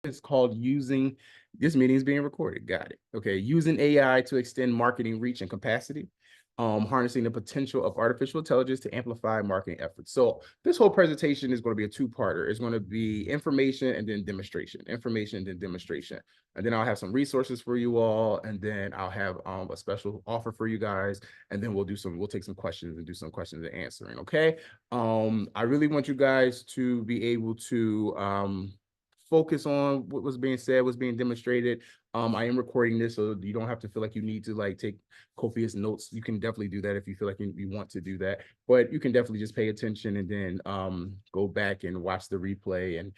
It's called using, this meeting is being recorded. Got it. Okay. Using AI to extend marketing reach and capacity. Harnessing the potential of artificial intelligence to amplify marketing efforts. So this whole presentation is going to be a two-parter. It's going to be information and then demonstration, information and then demonstration. And then I'll have some resources for you all. And then I'll have a special offer for you guys. And then we'll take some questions and do some questions and answering. Okay. I really want you guys to be able to focus on what was being said, what's being demonstrated. I am recording this, so you don't have to feel like you need to like take copious notes. You can definitely do that if you feel like you want to do that, but you can definitely just pay attention and then go back and watch the replay and,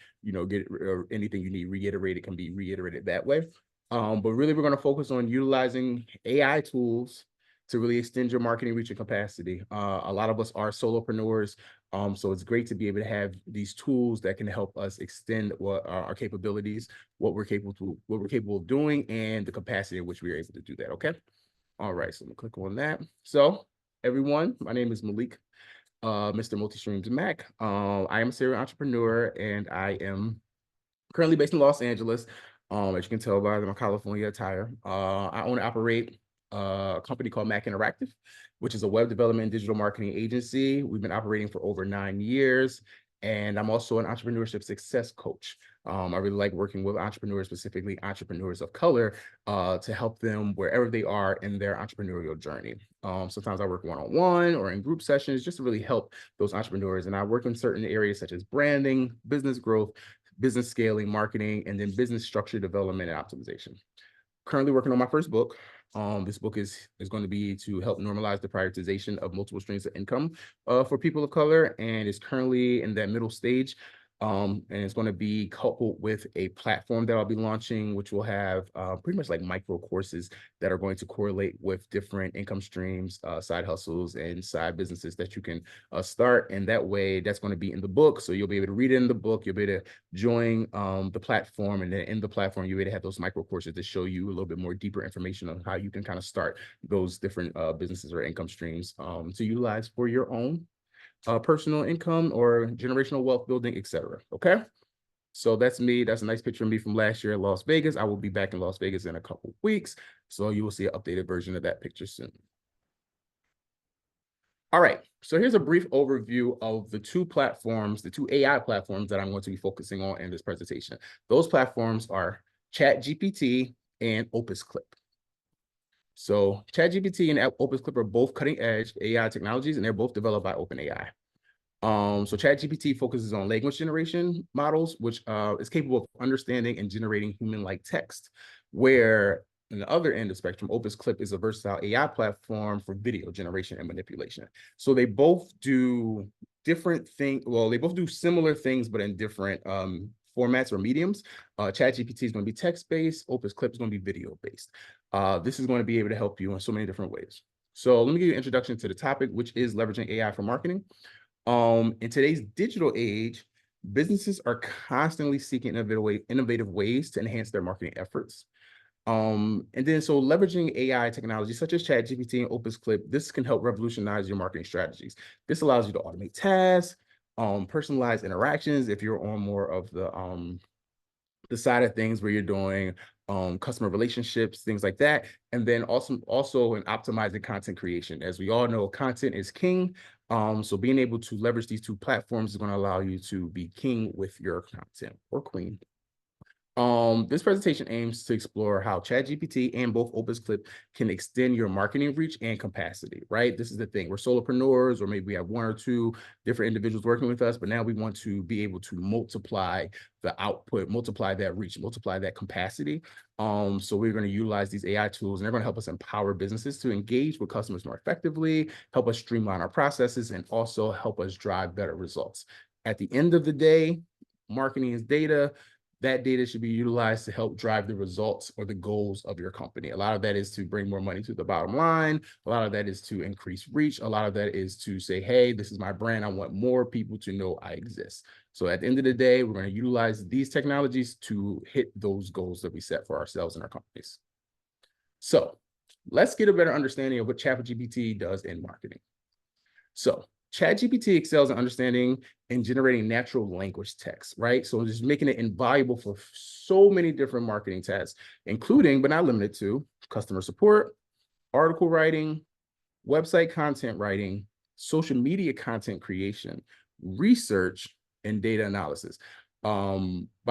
get anything you need reiterated can be reiterated that way. But really, we're going to focus on utilizing AI tools to really extend your marketing reach and capacity. A lot of us are solopreneurs. So it's great to be able to have these tools that can help us extend what our capabilities, what we're capable of doing, and the capacity in which we are able to do that. Okay. All right. So I'm gonna click on that. So everyone, my name is Malik, Mr. Multi-Streams Mack. I am a serial entrepreneur, and I am currently based in Los Angeles. As you can tell by my California attire, I own and operate a company called Mack Interactive, which is a web development and digital marketing agency. We've been operating for over 9 years, and I'm also an entrepreneurship success coach. I really like working with entrepreneurs, specifically entrepreneurs of color, to help them wherever they are in their entrepreneurial journey. Sometimes I work one-on-one or in group sessions just to really help those entrepreneurs. And I work in certain areas such as branding, business growth, business scaling, marketing, and then business structure development and optimization. Currently working on my first book. This book is going to be to help normalize the prioritization of multiple streams of income for people of color, and is currently in that middle stage. And it's going to be coupled with a platform that I'll be launching, which will have pretty much like micro courses that are going to correlate with different income streams, side hustles, and side businesses that you can start. And that way, that's going to be in the book. So you'll be able to read it in the book. You'll be able to join the platform, and then in the platform, you'll be able to have those micro courses to show you a little bit more deeper information on how you can kind of start those different businesses or income streams to utilize for your own personal income or generational wealth building, etc. Okay. So that's me. That's a nice picture of me from last year in Las Vegas. I will be back in Las Vegas in a couple of weeks. So you will see an updated version of that picture soon. All right. So here's a brief overview of the two platforms, the two AI platforms that I'm going to be focusing on in this presentation. Those platforms are ChatGPT and Opus Clip. So ChatGPT and Opus Clip are both cutting edge AI technologies, and they're both developed by OpenAI. So ChatGPT focuses on language generation models, which is capable of understanding and generating human-like text, where on the other end of the spectrum, Opus Clip is a versatile AI platform for video generation and manipulation. So they both do different things. Well, they both do similar things, but in different formats or mediums. ChatGPT is going to be text-based. Opus Clip is going to be video-based. This is going to be able to help you in so many different ways. So let me give you an introduction to the topic, which is leveraging AI for marketing. In today's digital age, businesses are constantly seeking innovative ways to enhance their marketing efforts. And then so leveraging AI technology such as ChatGPT and Opus Clip, this can help revolutionize your marketing strategies. This allows you to automate tasks, personalize interactions if you're on more of the side of things where you're doing customer relationships, things like that. And then also in optimizing content creation. As we all know, content is king. So being able to leverage these two platforms is going to allow you to be king with your content, or queen. This presentation aims to explore how ChatGPT and both Opus Clip can extend your marketing reach and capacity, right? This is the thing. We're solopreneurs, or maybe we have one or two different individuals working with us, but now we want to be able to multiply the output, multiply that reach, multiply that capacity. So we're going to utilize these AI tools, and they're going to help us empower businesses to engage with customers more effectively, help us streamline our processes, and also help us drive better results. At the end of the day, marketing is data. That data should be utilized to help drive the results or the goals of your company. A lot of that is to bring more money to the bottom line. A lot of that is to increase reach. A lot of that is to say, hey, this is my brand. I want more people to know I exist. So at the end of the day, we're going to utilize these technologies to hit those goals that we set for ourselves and our companies. So let's get a better understanding of what ChatGPT does in marketing. So ChatGPT excels in understanding and generating natural language text, right? So just making it invaluable for so many different marketing tasks, including, but not limited to, customer support, article writing, website content writing, social media content creation, research, and data analysis. By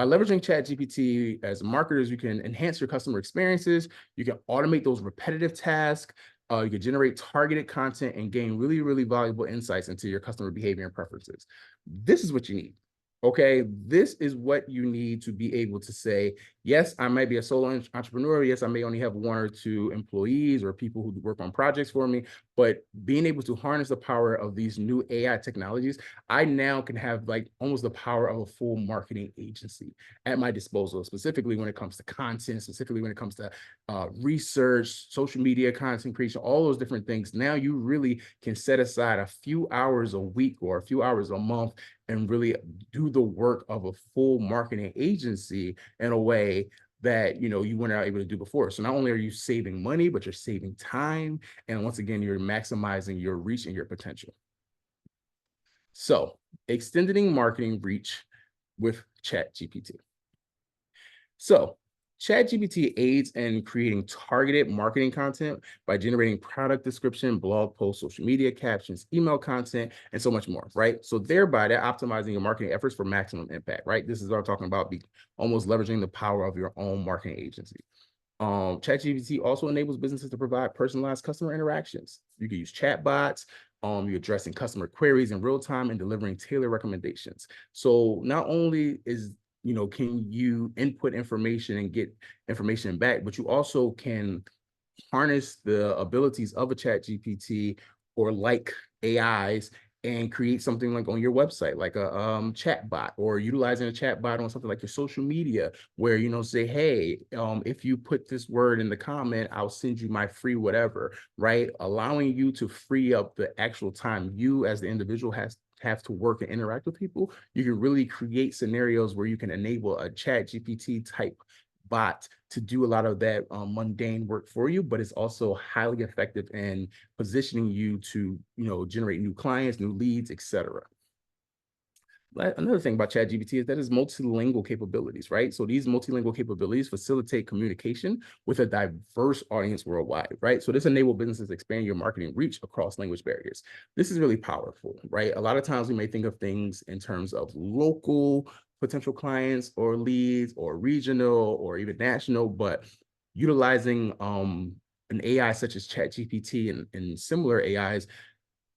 leveraging ChatGPT as marketers, you can enhance your customer experiences. You can automate those repetitive tasks. You can generate targeted content and gain really, really valuable insights into your customer behavior and preferences. This is what you need. Okay, this is what you need to be able to say, yes, I might be a solo entrepreneur. Yes, I may only have 1 or 2 employees or people who work on projects for me, but being able to harness the power of these new AI technologies, I now can have like almost the power of a full marketing agency at my disposal, specifically when it comes to content, specifically when it comes to research, social media content creation, all those different things. Now you really can set aside a few hours a week or a few hours a month and really do the work of a full marketing agency in a way that you weren't able to do before. So not only are you saving money, but you're saving time. And once again, you're maximizing your reach and your potential. So extending marketing reach with ChatGPT. So ChatGPT aids in creating targeted marketing content by generating product description, blog posts, social media captions, email content, and so much more, right? So thereby they're optimizing your marketing efforts for maximum impact, right? This is what I'm talking about, almost leveraging the power of your own marketing agency. ChatGPT also enables businesses to provide personalized customer interactions. You can use chatbots, you're addressing customer queries in real time and delivering tailored recommendations. So not only can you input information and get information back, but you also can harness the abilities of a ChatGPT or like AIs and create something like on your website, like a chat bot, or utilizing a chat bot on something like your social media, where say, hey, if you put this word in the comment, I'll send you my free whatever, right? Allowing you to free up the actual time you as the individual have to work and interact with people. You can really create scenarios where you can enable a ChatGPT type bot to do a lot of that mundane work for you, but it's also highly effective in positioning you to generate new clients, new leads, etc. Another thing about ChatGPT is that it's multilingual capabilities, right? So these multilingual capabilities facilitate communication with a diverse audience worldwide, right? So this enables businesses to expand your marketing reach across language barriers. This is really powerful, right? A lot of times we may think of things in terms of local potential clients or leads or regional or even national, but utilizing an AI such as ChatGPT and similar AIs,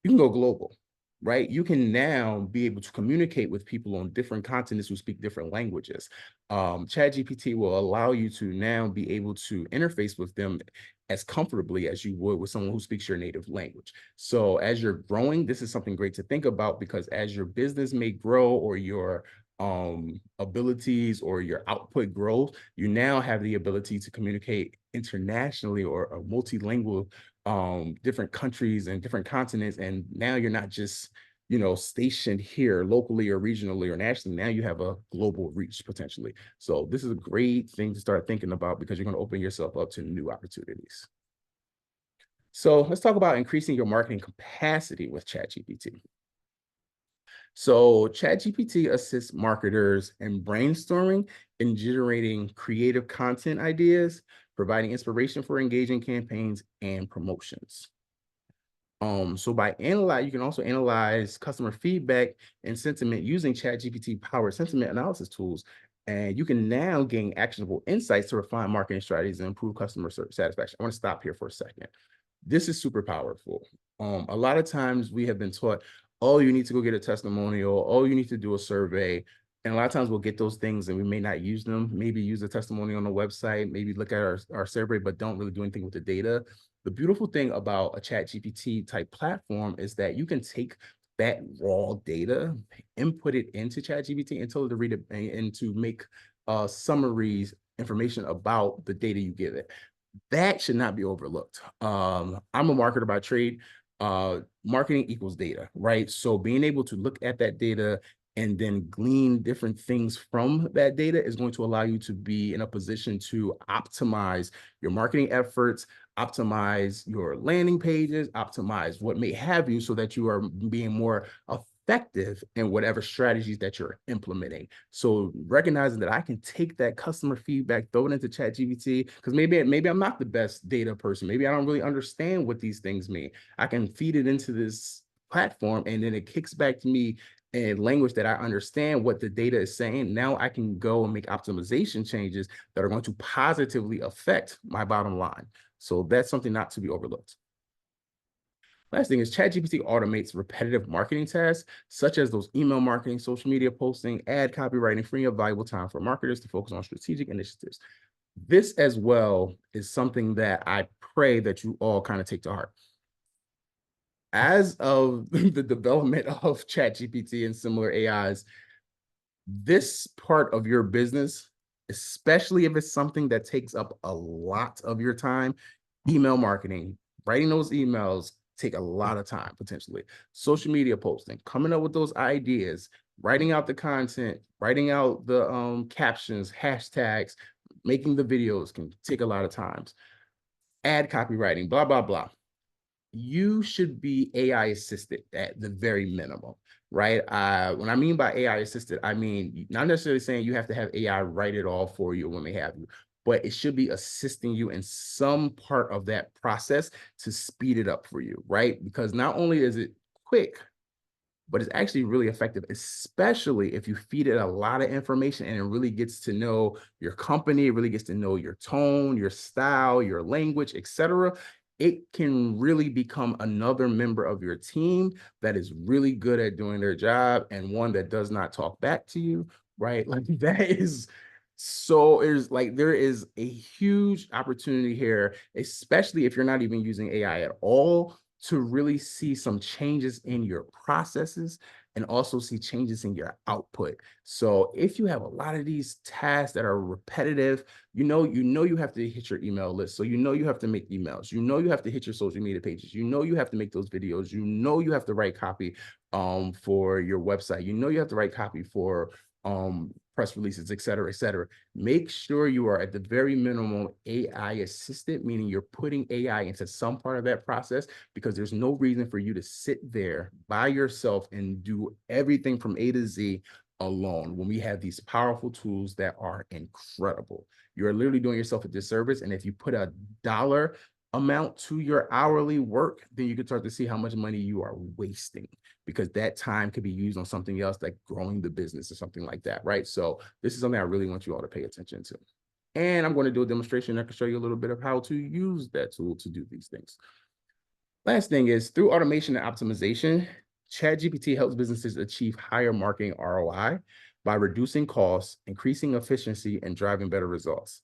you can go global, right? You can now be able to communicate with people on different continents who speak different languages. ChatGPT will allow you to now be able to interface with them as comfortably as you would with someone who speaks your native language. So as you're growing, this is something great to think about, because as your business may grow or your abilities or your output grows, you now have the ability to communicate internationally or multilingual different countries and different continents. And now you're not just, stationed here locally or regionally or nationally. Now you have a global reach potentially. So this is a great thing to start thinking about, because you're going to open yourself up to new opportunities. So let's talk about increasing your marketing capacity with ChatGPT. So ChatGPT assists marketers in brainstorming and generating creative content ideas, providing inspiration for engaging campaigns and promotions. So you can also analyze customer feedback and sentiment using ChatGPT powered sentiment analysis tools. And you can now gain actionable insights to refine marketing strategies and improve customer satisfaction. I want to stop here for a second. This is super powerful. A lot of times we have been taught, oh, you need to go get a testimonial. Oh, you need to do a survey. And a lot of times we'll get those things and we may not use them. Maybe use a testimonial on the website, maybe look at our survey, but don't really do anything with the data. The beautiful thing about a ChatGPT type platform is that you can take that raw data, input it into ChatGPT and tell it to read it and to make summaries, information about the data you give it. That should not be overlooked. I'm a marketer by trade. Marketing equals data, right? So being able to look at that data and then glean different things from that data is going to allow you to be in a position to optimize your marketing efforts, optimize your landing pages, optimize what may have you so that you are being more effective in whatever strategies that you're implementing. So recognizing that I can take that customer feedback, throw it into ChatGPT, because maybe I'm not the best data person. Maybe I don't really understand what these things mean. I can feed it into this platform and then it kicks back to me in language that I understand what the data is saying. Now I can go and make optimization changes that are going to positively affect my bottom line. So that's something not to be overlooked. Last thing is ChatGPT automates repetitive marketing tasks, such as those email marketing, social media posting, ad copywriting, freeing up valuable time for marketers to focus on strategic initiatives. This as well is something that I pray that you all kind of take to heart. As of the development of ChatGPT and similar AIs, this part of your business, especially if it's something that takes up a lot of your time, email marketing, writing those emails take a lot of time potentially. Social media posting, coming up with those ideas, writing out the content, writing out the captions, hashtags, making the videos can take a lot of times. Ad copywriting, blah, blah, blah. You should be AI assisted at the very minimum, right? When I mean by AI assisted, I mean not necessarily saying you have to have AI write it all for you when they have you, but it should be assisting you in some part of that process to speed it up for you, right? Because not only is it quick, but it's actually really effective, especially if you feed it a lot of information and it really gets to know your company, it really gets to know your tone, your style, your language, etc. It can really become another member of your team that is really good at doing their job and one that does not talk back to you, right? Like that is so there is a huge opportunity here, especially if you're not even using AI at all, to really see some changes in your processes and also see changes in your output. So if you have a lot of these tasks that are repetitive, you have to hit your email list. So you have to make emails. You have to hit your social media pages. You have to make those videos. You have to write copy for your website. You have to write copy for press releases, et cetera, et cetera. Make sure you are at the very minimum AI assisted, meaning you're putting AI into some part of that process, because there's no reason for you to sit there by yourself and do everything from A to Z alone when we have these powerful tools that are incredible. You're literally doing yourself a disservice. And if you put a dollar amount to your hourly work, then you can start to see how much money you are wasting, because that time could be used on something else like growing the business or something like that, right? So this is something I really want you all to pay attention to. And I'm going to do a demonstration that can show you a little bit of how to use that tool to do these things. Last thing is, through automation and optimization, ChatGPT helps businesses achieve higher marketing ROI by reducing costs, increasing efficiency, and driving better results.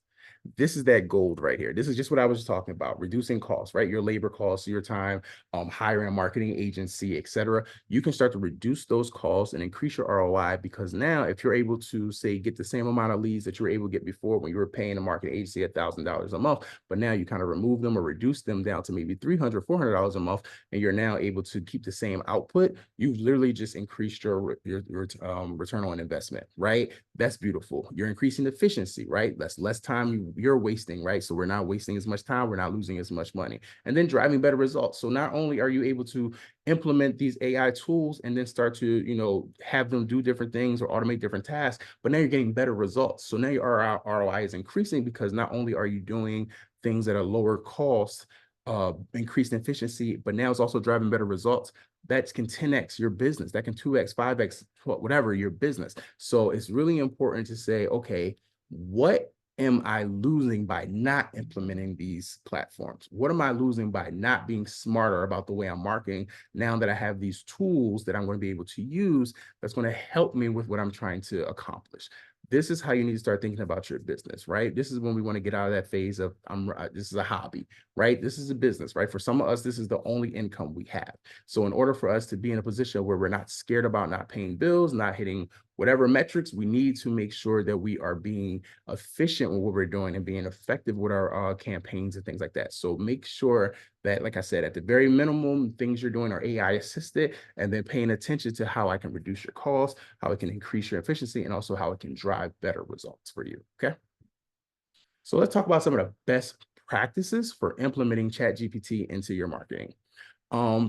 This is that gold right here. This is just what I was just talking about, reducing costs, right? Your labor costs, your time, hiring a marketing agency, et cetera. You can start to reduce those costs and increase your ROI, because now if you're able to, say, get the same amount of leads that you were able to get before when you were paying a marketing agency $1,000 a month, but now you kind of remove them or reduce them down to maybe $300, $400 a month, and you're now able to keep the same output, you've literally just increased your return on investment, right? That's beautiful. You're increasing efficiency, right? That's less time you're wasting, right? So we're not wasting as much time, we're not losing as much money, and then driving better results. So not only are you able to implement these AI tools and then start to, have them do different things or automate different tasks, but now you're getting better results. So now your ROI is increasing, because not only are you doing things at a lower cost, increased efficiency, but now it's also driving better results. That can 10x your business, that can 2x, 5x, whatever your business. So it's really important to say, okay, what am I losing by not implementing these platforms? What am I losing by not being smarter about the way I'm marketing now that I have these tools that I'm going to be able to use that's going to help me with what I'm trying to accomplish? This is how you need to start thinking about your business, right? This is when we want to get out of that phase of this is a hobby, right? This is a business, right? For some of us, this is the only income we have. So in order for us to be in a position where we're not scared about not paying bills, not hitting whatever metrics, we need to make sure that we are being efficient with what we're doing and being effective with our campaigns and things like that. So make sure that, like I said, at the very minimum, things you're doing are AI assisted, and then paying attention to how I can reduce your costs, how it can increase your efficiency, and also how it can drive better results for you, okay? So let's talk about some of the best practices for implementing ChatGPT into your marketing.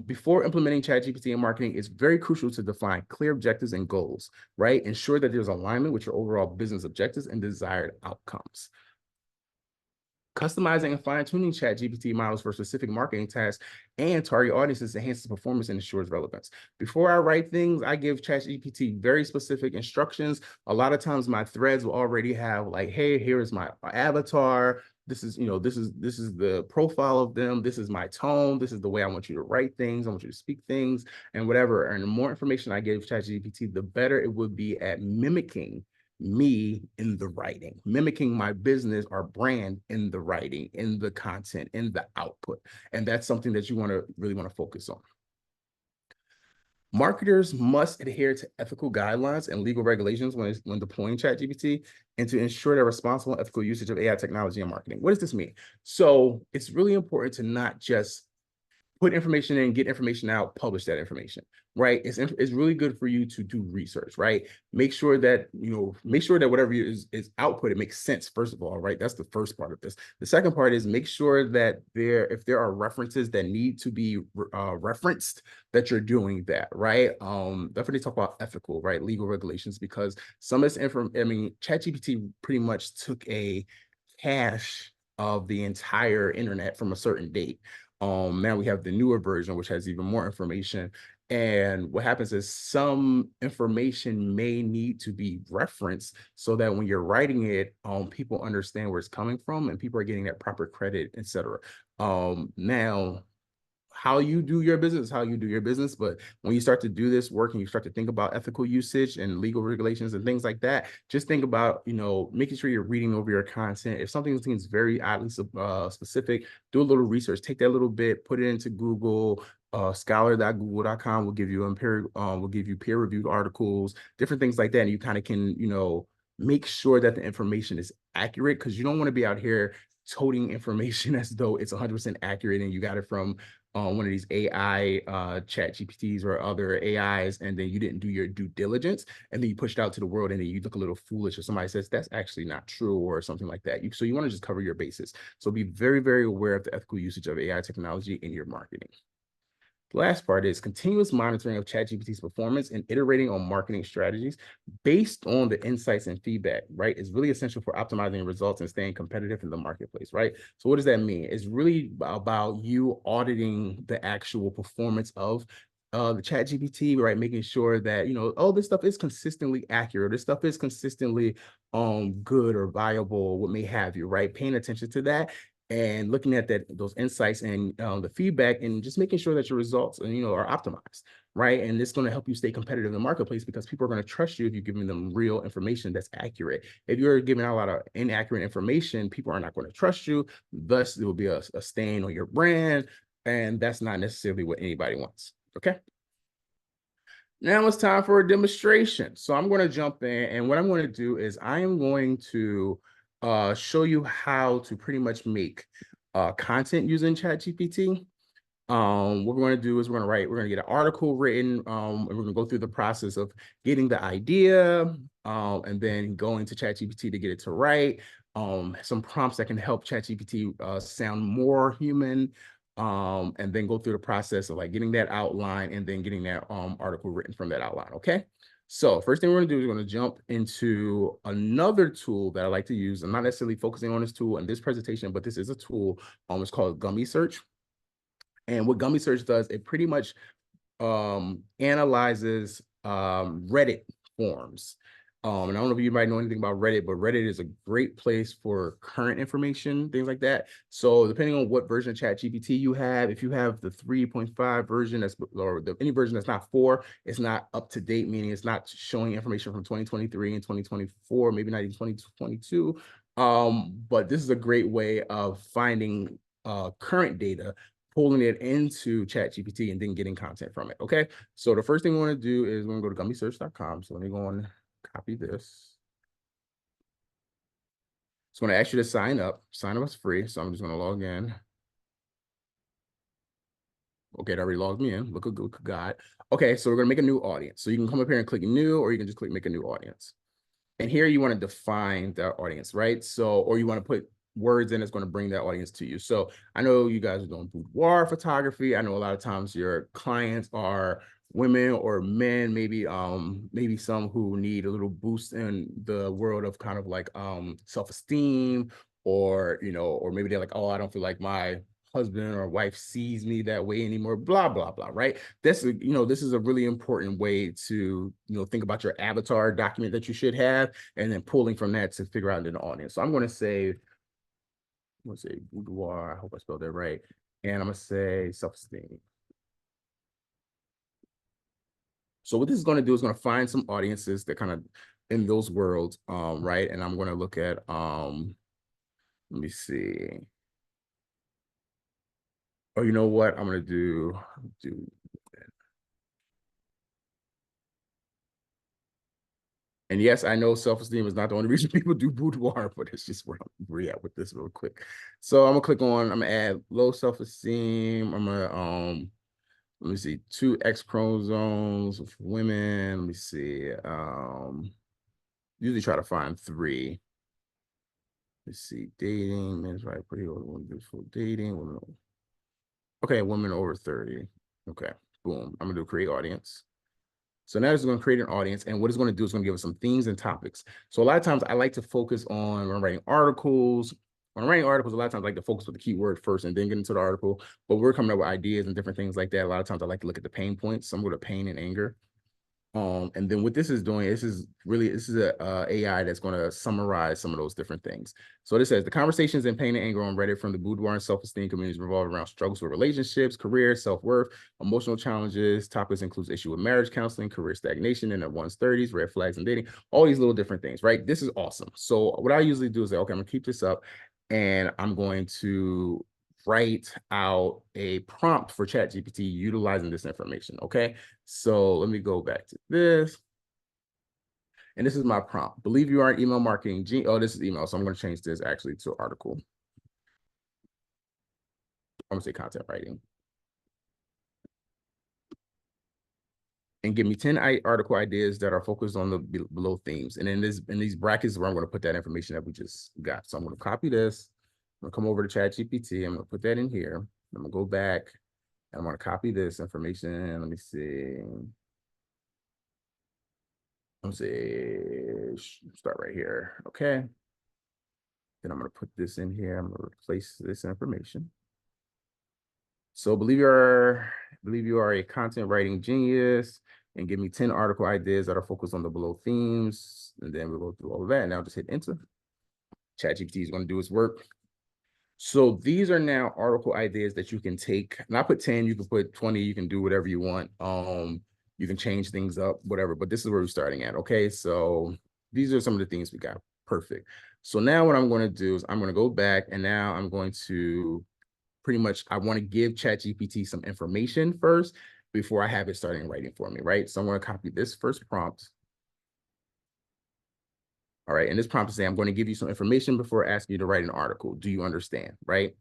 Before implementing ChatGPT in marketing, it's very crucial to define clear objectives and goals, right? Ensure that there's alignment with your overall business objectives and desired outcomes. Customizing and fine-tuning ChatGPT models for specific marketing tasks and target audiences enhances performance and ensures relevance. Before I write things, I give ChatGPT very specific instructions. A lot of times my threads will already have like, hey, here is my avatar. This is, this is the profile of them. This is my tone. This is the way I want you to write things. I want you to speak things and whatever. And the more information I give ChatGPT, the better it would be at mimicking me in the writing, mimicking my business or brand in the writing, in the content, in the output. And that's something that you really want to focus on. Marketers must adhere to ethical guidelines and legal regulations when deploying ChatGPT and to ensure the responsible and ethical usage of AI technology in marketing. What does this mean? So it's really important to not just put information in, get information out, publish that information, right? It's really good for you to do research, right? Make sure that, whatever is output, it makes sense, first of all, right? That's the first part of this. The second part is make sure that if there are references that need to be referenced, that you're doing that, right? Definitely talk about ethical, right? Legal regulations, because some of this ChatGPT pretty much took a cache of the entire internet from a certain date. Now we have the newer version, which has even more information. And what happens is some information may need to be referenced so that when you're writing it, people understand where it's coming from and people are getting that proper credit, etc. Now, how you do your business, but when you start to do this work and you start to think about ethical usage and legal regulations and things like that, just think about, making sure you're reading over your content. If something seems very oddly specific, do a little research, take that little bit, put it into Google. Scholar.google.com will give you peer-reviewed articles, different things like that, and you kind of can, make sure that the information is accurate, because you don't want to be out here toting information as though it's 100% accurate and you got it from one of these AI chat GPTs or other AIs, and then you didn't do your due diligence, and then you push it out to the world, and then you look a little foolish, or somebody says that's actually not true or something like that. So you want to just cover your bases. So be very, very aware of the ethical usage of AI technology in your marketing. The last part is continuous monitoring of ChatGPT's performance and iterating on marketing strategies based on the insights and feedback, right? Is really essential for optimizing results and staying competitive in the marketplace, right? So what does that mean? It's really about you auditing the actual performance of the ChatGPT, right? Making sure that, this stuff is consistently accurate. This stuff is consistently good or viable, what may have you, right? Paying attention to that and looking at those insights and the feedback, and just making sure that your results are optimized, right? And it's going to help you stay competitive in the marketplace, because people are going to trust you if you're giving them real information that's accurate. If you're giving out a lot of inaccurate information, people are not going to trust you. Thus, there will be a stain on your brand, and that's not necessarily what anybody wants. Okay. Now it's time for a demonstration. So I'm going to jump in, and what I'm going to do is I am going to show you how to pretty much make content using ChatGPT. What we're going to do is we're going to get an article written, and we're going to go through the process of getting the idea, and then going to ChatGPT to get it to write some prompts that can help ChatGPT sound more human, and then go through the process of like getting that outline and then getting that article written from that outline. Okay. So first thing we're going to do is we're going to jump into another tool that I like to use. I'm not necessarily focusing on this tool in this presentation, but this is a tool. It's called Gummy Search. And what Gummy Search does, it pretty much analyzes Reddit forums. And I don't know if you might know anything about Reddit, but Reddit is a great place for current information, things like that. So depending on what version of ChatGPT you have, if you have the 3.5 version, any version that's not 4, it's not up to date, meaning it's not showing information from 2023 and 2024, maybe not even 2022. But this is a great way of finding current data, pulling it into ChatGPT, and then getting content from it. Okay. So the first thing we want to do is we're going to go to gummysearch.com. So let me go on copy this. It's going to ask you to sign up. Sign up is free, so I'm just going to log in. Okay, it already logged me in. Look at God. Okay, so we're going to make a new audience. So you can come up here and click new, or you can just click make a new audience. And here you want to define the audience, right? So, or you want to put words in that's going to bring that audience to you. So I know you guys are doing boudoir photography. I know a lot of times your clients are women or men, maybe maybe some who need a little boost in the world of kind of like self-esteem, or or maybe they're like, oh, I don't feel like my husband or wife sees me that way anymore, blah blah blah, right? This is a really important way to think about your avatar document that you should have, and then pulling from that to figure out an audience. So I'm going to say, boudoir, I hope I spelled that right, and I'm going to say self-esteem. So what this is going to do is going to find some audiences that kind of in those worlds, right? And I'm going to look at let me see. Oh, you know what I'm going to do and yes, I know self-esteem is not the only reason people do boudoir, but it's just where we're at with this real quick. So I'm gonna click on, I'm gonna add low self-esteem. I'm gonna let me see, 2 X chromosomes of women. Let me see. Usually try to find 3. Let's see, dating, men's right, pretty old woman, beautiful dating, women. Okay, women over 30. Okay, boom. I'm gonna do create audience. So now it's going to create an audience, and what it's going to do is going to give us some themes and topics. So a lot of times I like to focus on when I'm writing articles. When I'm writing articles, a lot of times I like to focus with the keyword first and then get into the article. But we're coming up with ideas and different things like that. A lot of times I like to look at the pain points. Some go to pain and anger. And then what this is doing, this is a AI that's going to summarize some of those different things. So this says the conversations in pain and anger on Reddit from the boudoir and self-esteem communities revolve around struggles with relationships, career, self-worth, emotional challenges. Topics includes issue with marriage counseling, career stagnation in their one's 30s, red flags in dating, all these little different things, right? This is awesome. So what I usually do is say, okay, I'm gonna keep this up, and I'm going to write out a prompt for ChatGPT utilizing this information. Okay, so let me go back to this. And this is my prompt. Believe you are an email marketing genius. Oh, this is email. So I'm going to change this actually to article. I'm going to say content writing. And give me 10 article ideas that are focused on the below themes. And in these brackets where I'm going to put that information that we just got. So I'm going to copy this. I'm going to come over to ChatGPT. I'm going to put that in here. I'm going to go back. And I'm going to copy this information. Let me see. Let's see. Start right here. Okay. Then I'm going to put this in here. I'm going to replace this information. So believe you are a content writing genius, and give me 10 article ideas that are focused on the below themes. And then we'll go through all of that. Now just hit enter. ChatGPT is going to do its work. So these are now article ideas that you can take. And I put 10, you can put 20, you can do whatever you want. You can change things up, whatever, but this is where we're starting at. Okay, so these are some of the things we got. Perfect. So now what I'm going to do is I'm going to go back, and now I'm going to pretty much, I want to give ChatGPT some information first before I have it starting writing for me, right? So I'm going to copy this first prompt. All right, and this prompt is saying, I'm going to give you some information before asking you to write an article. Do you understand, right?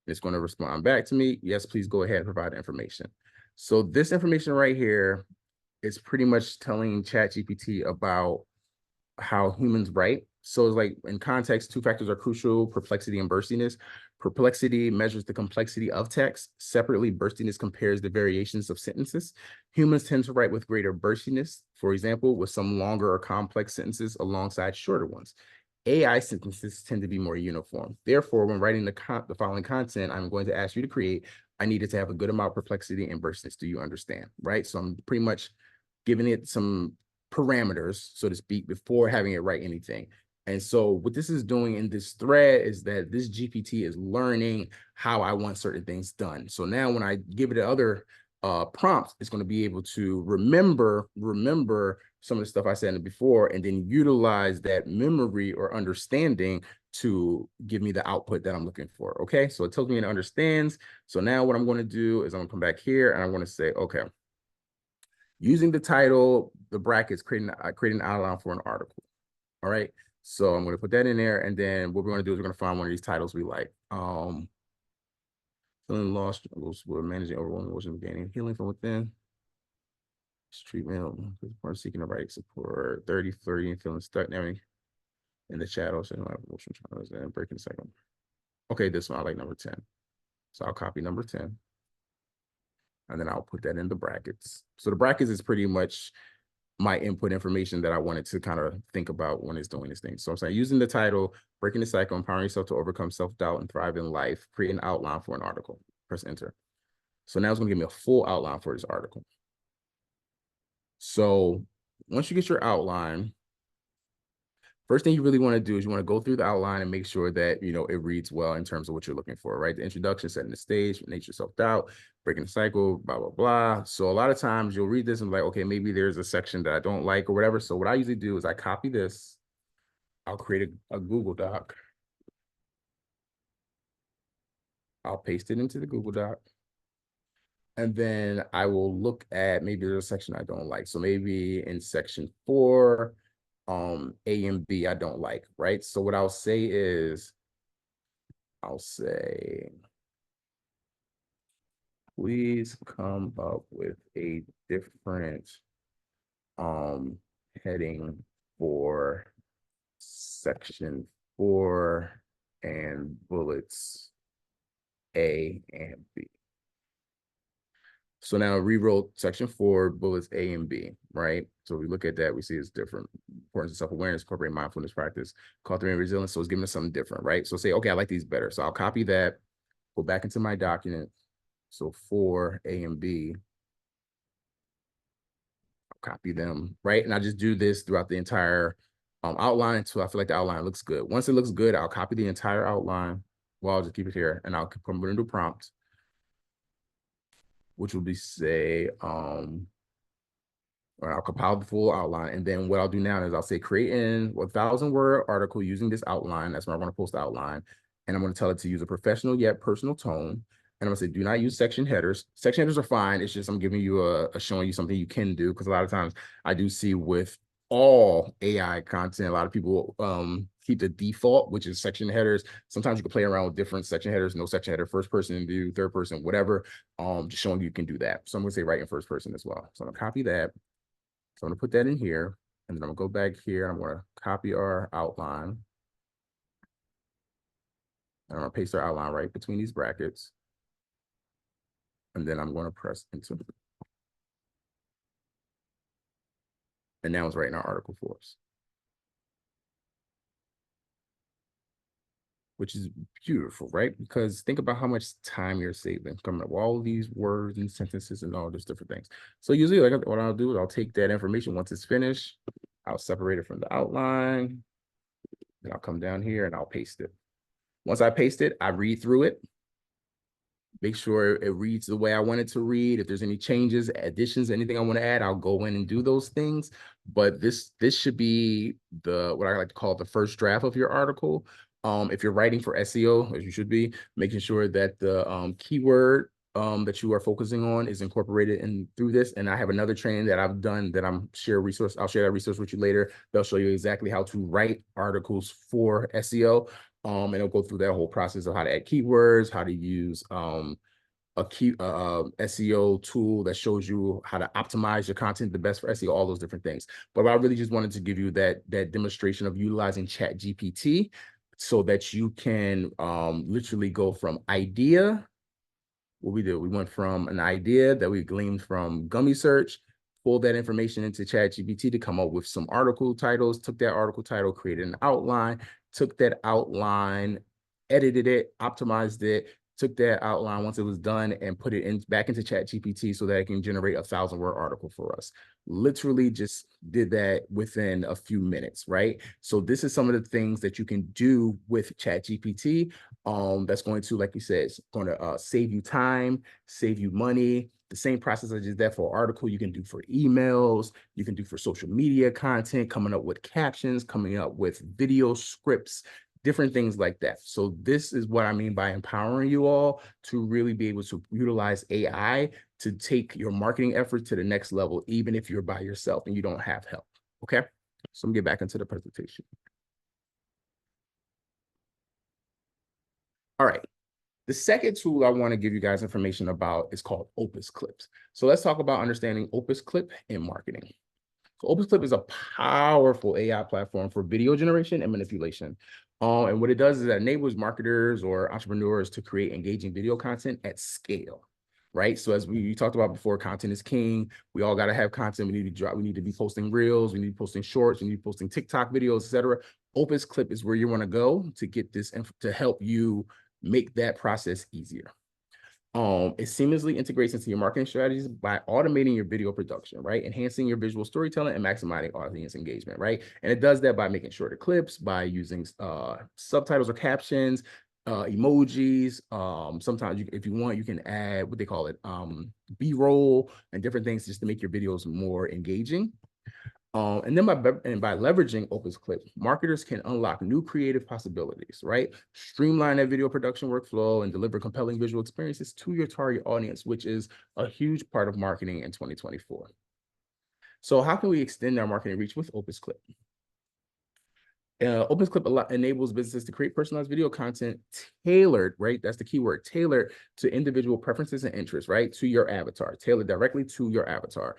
It's going to respond back to me. Yes, please go ahead and provide the information. So this information right here is pretty much telling ChatGPT about how humans write. So it's like, in context, 2 factors are crucial: perplexity and burstiness. Perplexity measures the complexity of text. Separately, burstiness compares the variations of sentences. Humans tend to write with greater burstiness, for example, with some longer or complex sentences alongside shorter ones. AI sentences tend to be more uniform. Therefore, when writing the following content I'm going to ask you to create, I needed to have a good amount of perplexity and burstiness. Do you understand? Right? So I'm pretty much giving it some parameters, so to speak, before having it write anything. And so what this is doing in this thread is that this GPT is learning how I want certain things done. So now when I give it other prompts, it's going to be able to remember some of the stuff I said before, and then utilize that memory or understanding to give me the output that I'm looking for. Okay, so it tells me it understands. So now what I'm going to do is I'm going to come back here, and I'm going to say, okay, Using the title, the brackets, creating an outline for an article. All right. So I'm going to put that in there. And then what we're going to do is we're going to find one of these titles we like. Feeling lost, struggles with managing overwhelming emotions, gaining healing from within. Treatment, seeking the right support, 30, 30, and feeling stuck now in the shadows and emotional traumas and breaking the cycle. Okay, this one I like number 10. So I'll copy number 10. And then I'll put that in the brackets. So the brackets is pretty much my input information that I wanted to kind of think about when it's doing this thing. So I'm saying using the title, breaking the cycle, empowering yourself to overcome self-doubt and thrive in life, create an outline for an article. Press enter. So now it's going to give me a full outline for this article. So once you get your outline, first thing you really want to do is you want to go through the outline and make sure that, you know, it reads well in terms of what you're looking for, right? The introduction, setting the stage, nature, self-doubt, breaking the cycle, blah, blah, blah. So a lot of times you'll read this and be like, okay, maybe there's a section that I don't like or whatever. So what I usually do is I copy this. I'll create a Google Doc. I'll paste it into the Google Doc. And then I will look at, maybe there's a section I don't like. So maybe in section 4, A and B I don't like, right? So what I'll say is, I'll say, please come up with a different heading for section 4 and bullets A and B. So now rewrote section 4, bullets A and B, right? So we look at that, we see it's different. Importance of self-awareness, incorporate mindfulness practice, cultivating resilience. So it's giving us something different, right? So say, okay, I like these better. So I'll copy that, go back into my document. So 4, A and B, I'll copy them, right? And I just do this throughout the entire outline until I feel like the outline looks good. Once it looks good, I'll copy the entire outline. Well, I'll just keep it here and I'll put it into a prompt, which will be say, or I'll compile the full outline. And then what I'll do now is I'll say create in 1,000-word article using this outline. That's where I want to post the outline. And I'm going to tell it to use a professional yet personal tone. And I'm going to say, do not use section headers. Section headers are fine. It's just I'm giving you a showing you something you can do. Because a lot of times I do see with all AI content, a lot of people keep the default, which is section headers. Sometimes you can play around with different section headers, no section header, first person view, third person, whatever. Just showing you can do that. So I'm going to say write in first person as well. So I'm going to copy that. So I'm going to put that in here, and then I'm going to go back here. I'm going to copy our outline. And I'm going to paste our outline right between these brackets. And then I'm going to press enter. And now it's writing our article for us, which is beautiful, right? Because think about how much time you're saving coming up with all these words and sentences and all those different things. So usually like what I'll do is I'll take that information once it's finished, I'll separate it from the outline, then I'll come down here and I'll paste it. Once I paste it, I read through it, make sure it reads the way I want it to read. If there's any changes, additions, anything I want to add, I'll go in and do those things. But this should be what I like to call the first draft of your article. If you're writing for SEO, as you should be, making sure that the keyword that you are focusing on is incorporated in through this. And I have another training that I've done that I'll share that resource with you later. They'll show you exactly how to write articles for SEO. And it'll go through that whole process of how to add keywords, how to use a key SEO tool that shows you how to optimize your content the best for SEO, all those different things. But I really just wanted to give you that demonstration of utilizing ChatGPT so that you can literally go from idea. What we did, we went from an idea that we gleaned from Gummy Search, pulled that information into ChatGPT to come up with some article titles, took that article title, created an outline, took that outline, edited it, optimized it, took that outline once it was done and put it back into ChatGPT so that it can generate a 1,000-word article for us. Literally just did that within a few minutes, right? So this is some of the things that you can do with ChatGPT. That's going to, like you said, it's going to save you time, save you money. The same process I did that for an article, you can do for emails, you can do for social media content, coming up with captions, coming up with video scripts, different things like that. So this is what I mean by empowering you all to really be able to utilize AI to take your marketing effort to the next level, even if you're by yourself and you don't have help. Okay, so I'm gonna get back into the presentation. All right. The second tool I want to give you guys information about is called Opus Clips. So let's talk about understanding Opus Clip in marketing. So Opus Clip is a powerful AI platform for video generation and manipulation. And what it does is it enables marketers or entrepreneurs to create engaging video content at scale, right? So as we talked about before, content is king. We all got to have content. We need to drop. We need to be posting reels. We need to be posting shorts. We need to be posting TikTok videos, etc. Opus Clip is where you want to go to get this to help you make that process easier. It seamlessly integrates into your marketing strategies by automating your video production, right? Enhancing your visual storytelling and maximizing audience engagement, right? And it does that by making shorter clips, by using subtitles or captions, emojis. Sometimes if you want, you can add what they call it, B-roll and different things just to make your videos more engaging. And then by leveraging Opus Clip, marketers can unlock new creative possibilities, right? Streamline that video production workflow and deliver compelling visual experiences to your target audience, which is a huge part of marketing in 2024. So how can we extend our marketing reach with Opus Clip? Opus Clip enables businesses to create personalized video content tailored, right? That's the key word, tailored to individual preferences and interests, right? To your avatar, tailored directly to your avatar.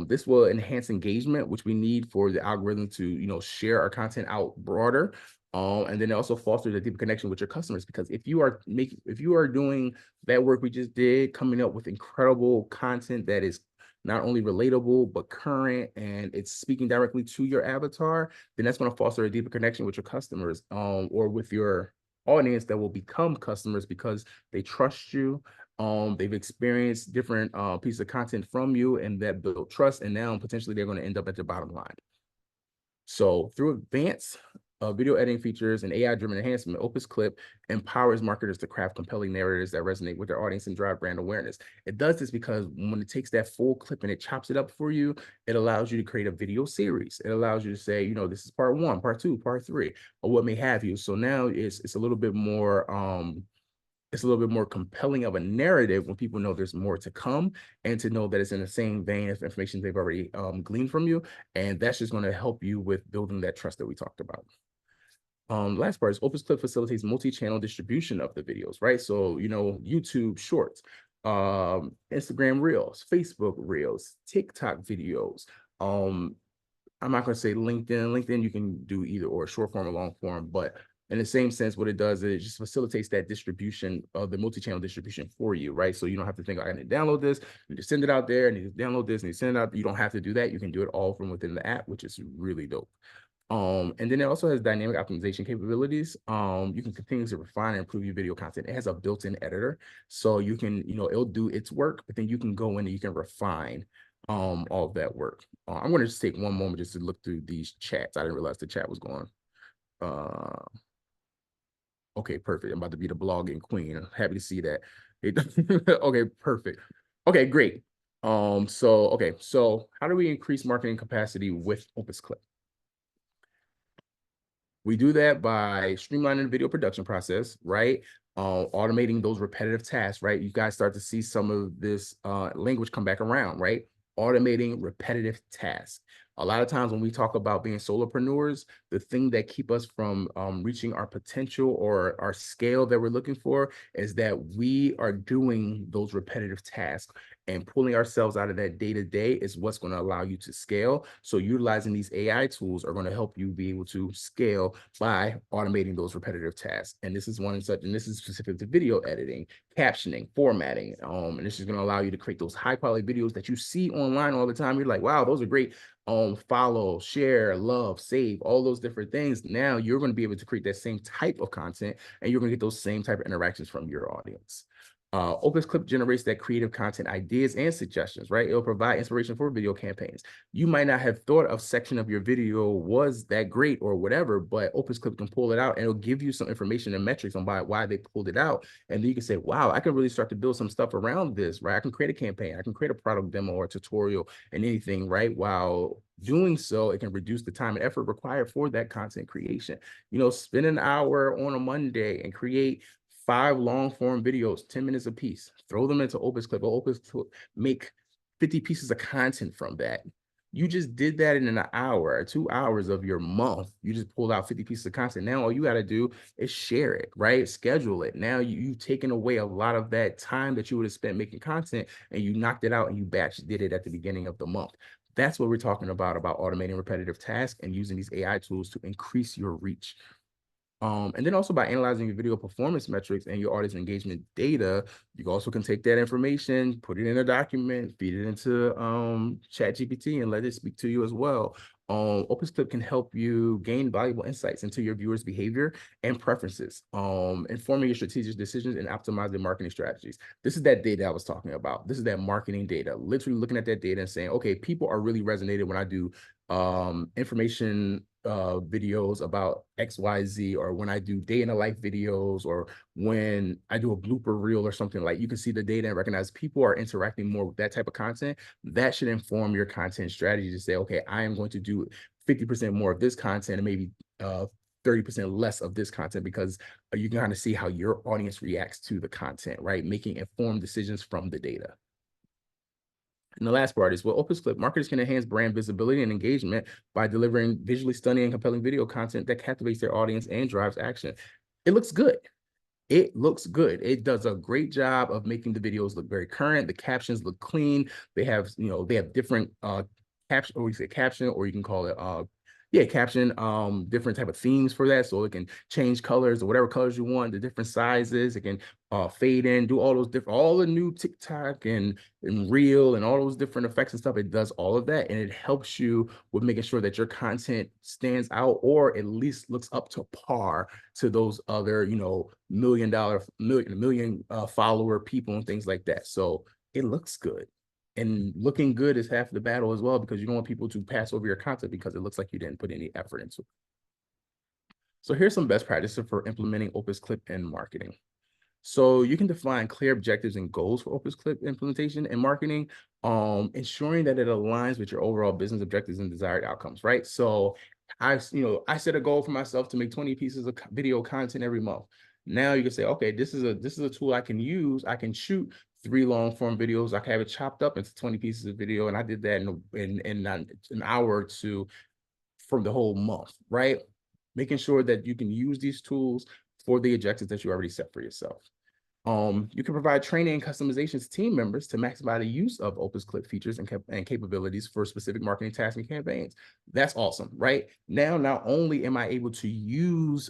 This will enhance engagement, which we need for the algorithm to, share our content out broader. And then it also fosters a deeper connection with your customers, because if you are doing that work we just did, coming up with incredible content that is not only relatable, but current, and it's speaking directly to your avatar, then that's going to foster a deeper connection with your customers, or with your audience that will become customers because they trust you. They've experienced different pieces of content from you, and that build trust, and now potentially they're going to end up at the bottom line. So through advanced video editing features and AI-driven enhancement, Opus Clip empowers marketers to craft compelling narratives that resonate with their audience and drive brand awareness. It does this because when it takes that full clip and it chops it up for you, it allows you to create a video series. It allows you to say, this is part 1, part 2, part 3, or what may have you. So now it's a little bit more compelling of a narrative when people know there's more to come, and to know that it's in the same vein of information they've already gleaned from you. And that's just going to help you with building that trust that we talked about. Last part is Opus Clip facilitates multi-channel distribution of the videos, right? So, YouTube Shorts, Instagram Reels, Facebook Reels, TikTok videos. I'm not going to say LinkedIn. LinkedIn, you can do either or, short form or long form, but in the same sense, what it does is it just facilitates that distribution of the multi-channel distribution for you, right? So you don't have to think, I need to download this, I need to send it out there, I need to download this, and send it out. You don't have to do that. You can do it all from within the app, which is really dope. And then it also has dynamic optimization capabilities. You can continuously refine and improve your video content. It has a built-in editor, so you can, it'll do its work, but then you can go in and you can refine all of that work. I'm going to just take one moment just to look through these chats. I didn't realize the chat was going. Okay, perfect. I'm about to be the blogging queen. I'm happy to see that. Okay, perfect. Okay, great. So how do we increase marketing capacity with Opus Clip? We do that by streamlining the video production process, right? Automating those repetitive tasks, right? You guys start to see some of this language come back around, right? Automating repetitive tasks. A lot of times when we talk about being solopreneurs, the thing that keep us from reaching our potential or our scale that we're looking for is that we are doing those repetitive tasks, and pulling ourselves out of that day-to-day is what's going to allow you to scale. So utilizing these AI tools are going to help you be able to scale by automating those repetitive tasks. And this is one such, and this is specific to video editing, captioning, formatting. And this is going to allow you to create those high-quality videos that you see online all the time. You're like, wow, those are great. Follow, share, love, save, all those different things. Now you're going to be able to create that same type of content, and you're going to get those same type of interactions from your audience. Opus Clip generates that creative content ideas and suggestions, right? It'll provide inspiration for video campaigns. You might not have thought of section of your video was that great or whatever, but Opus Clip can pull it out, and it'll give you some information and metrics on why they pulled it out. And then you can say, wow, I can really start to build some stuff around this, right? I can create a campaign, I can create a product demo or a tutorial and anything, right? While doing so, it can reduce the time and effort required for that content creation. Spend an hour on a Monday and create 5 long form videos, 10 minutes a piece, throw them into Opus Clip, or Opus Clip, make 50 pieces of content from that. You just did that in an hour or 2 hours of your month. You just pulled out 50 pieces of content. Now all you got to do is share it, right? Schedule it. Now you've taken away a lot of that time that you would have spent making content, and you knocked it out and you batch did it at the beginning of the month. That's what we're talking about automating repetitive tasks and using these AI tools to increase your reach. And then also by analyzing your video performance metrics and your audience engagement data, you also can take that information, put it in a document, feed it into ChatGPT, and let it speak to you as well. Opus Clip can help you gain valuable insights into your viewers' behavior and preferences, informing your strategic decisions and optimizing marketing strategies. This is that data I was talking about. This is that marketing data, literally looking at that data and saying, okay, people are really resonated when I do information videos about XYZ, or when I do day in the life videos, or when I do a blooper reel or something. Like, you can see the data and recognize people are interacting more with that type of content. That should inform your content strategy to say, okay, I am going to do 50% more of this content and maybe 30% less of this content, because you can kind of see how your audience reacts to the content, right? Making informed decisions from the data. And the last part is, well, Opus Clip marketers can enhance brand visibility and engagement by delivering visually stunning and compelling video content that captivates their audience and drives action. It looks good. It looks good. It does a great job of making the videos look very current. The captions look clean. They have, they have different caption, or you say caption, or you can call it caption, different type of themes for that. So it can change colors or whatever colors you want, the different sizes. It can fade in, do all those different, all the new TikTok and Reel and all those different effects and stuff. It does all of that, and it helps you with making sure that your content stands out, or at least looks up to par to those other, million follower people and things like that. So it looks good. And looking good is half the battle as well, because you don't want people to pass over your content because it looks like you didn't put any effort into it. So here's some best practices for implementing Opus Clip in marketing. So you can define clear objectives and goals for Opus Clip implementation and marketing, ensuring that it aligns with your overall business objectives and desired outcomes, right? So I set a goal for myself to make 20 pieces of video content every month. Now you can say, okay, this is a tool I can use. I can shoot 3 long form videos. I can have it chopped up into 20 pieces of video. And I did that in an hour or two from the whole month, right? Making sure that you can use these tools for the objectives that you already set for yourself. You can provide training and customizations to team members to maximize the use of Opus Clip features and capabilities for specific marketing tasks and campaigns. That's awesome, right? Now, not only am I able to use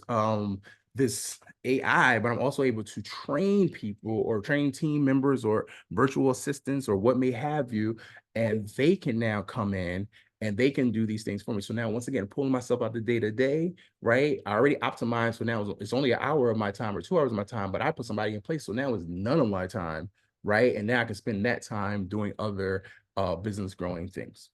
this AI, but I'm also able to train people or train team members or virtual assistants or what may have you, and they can now come in and they can do these things for me. So now, once again, pulling myself out the day-to-day, right? I already optimized. So now it's only an hour of my time or 2 hours of my time, but I put somebody in place. So now it's none of my time, right? And now I can spend that time doing other business growing things.